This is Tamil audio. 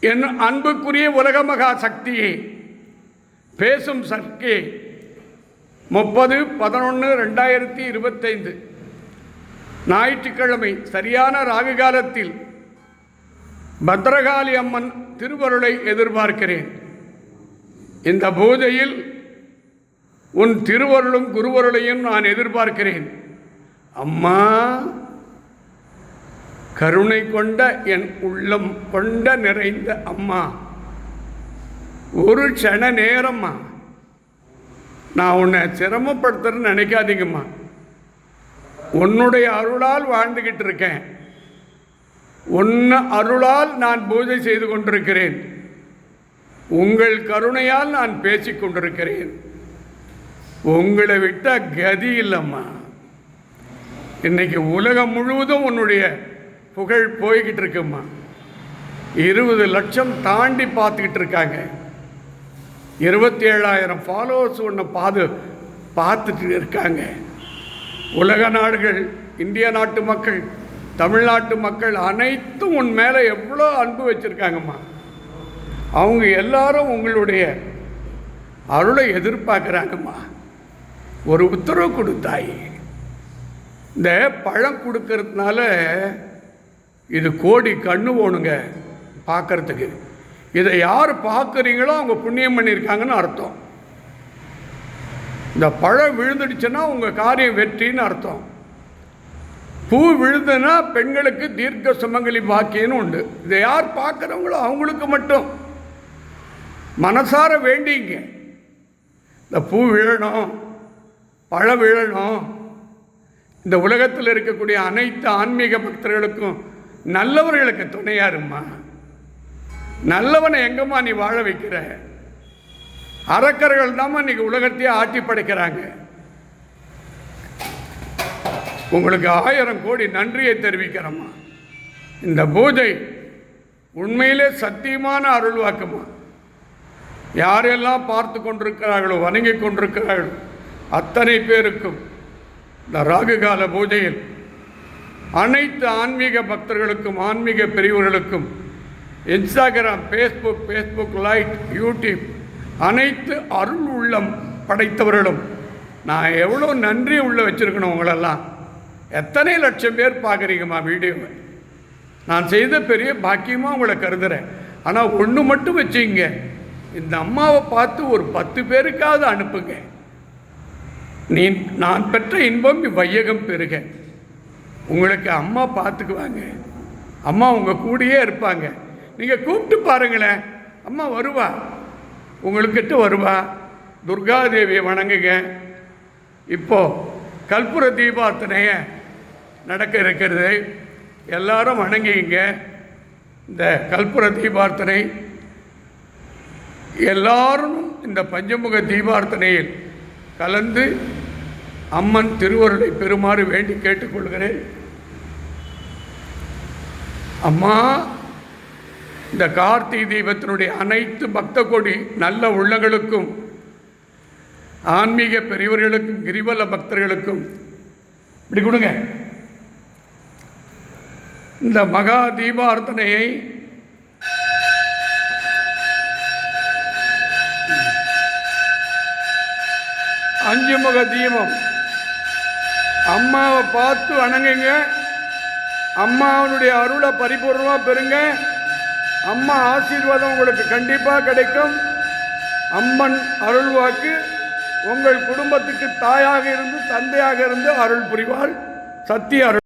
என் அன்புக்குரிய உலக மகா சக்தியே, பேசும் சக்தி 30/11/2025 ஞாயிற்றுக்கிழமை சரியான ராகு காலத்தில் பத்ரகாளி அம்மன் திருவருளை எதிர்பார்க்கிறேன். இந்த பூஜையில் உன் திருவருளும் குருவருளையும் நான் எதிர்பார்க்கிறேன். அம்மா, கருணை கொண்ட என் உள்ளம் கொண்ட நிறைந்த அம்மா, ஒரு க்ஷண நேரம்மா நான் உன்னை சிரமப்படுத்துறேன்னு நினைக்காதீங்கம்மா. உன்னுடைய அருளால் வாழ்ந்துக்கிட்டு இருக்கேன். உன்ன அருளால் நான் பூஜை செய்து கொண்டிருக்கிறேன். உங்கள் கருணையால் நான் பேசிக் கொண்டிருக்கிறேன். உங்களை விட்ட கதி இல்லைம்மா. இன்னைக்கு உலகம் முழுவதும் உன்னுடைய புகழ் போய்கிட்டு இருக்குமா. 20 லட்சம் தாண்டி பார்த்துக்கிட்டு இருக்காங்க. 27,000 ஃபாலோவர்ஸ் ஒன்று பார்த்துட்டு இருக்காங்க. உலக நாடுகள், இந்திய நாட்டு மக்கள், தமிழ்நாட்டு மக்கள் அனைத்தும் உன் மேலே எவ்வளோ அன்பு வச்சுருக்காங்கம்மா. அவங்க எல்லாரும் உங்களுடைய அருளை எதிர்பார்க்குறாங்கம்மா. ஒரு உத்தரவு கொடுத்தாய். இந்த பழம் கொடுக்கறதுனால இது கோடி கண்ணு போகணுங்க பார்க்கறதுக்கு. இதை யார் பார்க்குறீங்களோ அவங்க புண்ணியம் பண்ணியிருக்காங்கன்னு அர்த்தம். இந்த பழம் விழுந்துடுச்சுன்னா உங்கள் காரியம் வெற்றின்னு அர்த்தம். பூ விழுதுன்னா பெண்களுக்கு தீர்க்க சுமங்கலி பாக்கியன்னு உண்டு. இதை யார் பார்க்குறவங்களோ அவங்களுக்கு மட்டும் மனசார வேண்டிங்க. இந்த பூ விழணும், பழம் விழணும். இந்த உலகத்தில் இருக்கக்கூடிய அனைத்து ஆன்மீக பக்தர்களுக்கும் நல்லவர்களுக்கு துணையாரும்மா. நல்லவனை எங்கம்மா நீ வாழ வைக்கிற? அரக்கர்கள் தாம்மா இன்னைக்கு உலகத்தையே ஆட்டி படைக்கிறாங்க. உங்களுக்கு 1000 கோடி நன்றியை தெரிவிக்கிறோம்மா. இந்த பூஜை உண்மையிலே சத்தியமான அருள்வாக்குமா. யாரெல்லாம் பார்த்து கொண்டிருக்கிறார்களோ, வணங்கி கொண்டிருக்கிறார்களோ அத்தனை பேருக்கும் இந்த ராகுகால பூஜையில் அனைத்து ஆன்மீக பக்தர்களுக்கும், ஆன்மீக பிரிவுகளுக்கும், இன்ஸ்டாகிராம், ஃபேஸ்புக் லைட், யூடியூப் அனைத்து அருள் உள்ளம் படைத்தவர்களும் நான் எவ்வளோ நன்றி உள்ள வச்சுருக்கணும். உங்களெல்லாம் எத்தனை லட்சம் பேர் பார்க்குறீங்கம்மா வீடியோவை. நான் செய்த பெரிய பாக்கியமாக உங்களை கருதுகிறேன். ஆனால் ஒன்று மட்டும் வச்சுங்க, இந்த அம்மாவை பார்த்து ஒரு 10 பேருக்காவது அனுப்புங்க. நான் பெற்ற இன்பம் வையகம் பெருக. உங்களுக்கு அம்மா பார்த்துக்குவாங்க. அம்மா உங்கள் கூடயே இருப்பாங்க. நீங்கள் கூப்பிட்டு பாருங்களேன், அம்மா வருவா, உங்களுக்கிட்ட வருவா. துர்காதேவியை வணங்குங்க. இப்போது கற்பூர தீபார்த்தனைய நடக்க இருக்கிறது. எல்லாரும் வணங்கிங்க. இந்த கற்பூர தீபார்த்தனை எல்லாரும் இந்த பஞ்சமுக தீபார்த்தனையில் கலந்து அம்மன் திருவருளை பெறுமாறு வேண்டி கேட்டுக்கொள்கிறேன். அம்மா, இந்த கார்த்திகை தீபத்தினுடைய அனைத்து பக்த கோடி நல்ல உள்ளங்களுக்கும், ஆன்மீக பெரியவர்களுக்கும், கிரிவல பக்தர்களுக்கும் இப்படி கொடுங்க. இந்த மகா தீபார்த்தனையை அஞ்சு முக தீபம் அம்மாவை பார்த்து வணங்குங்க. அம்மாவனுடைய அருளை பரிபூர்ணமாக பெறுங்க. அம்மா ஆசீர்வாதம் உங்களுக்கு கண்டிப்பாக கிடைக்கும். அம்மன் அருள் வாக்கு உங்கள் குடும்பத்துக்கு தாயாக இருந்து, தந்தையாக இருந்து அருள் புரிவாள். சத்திய அருள்.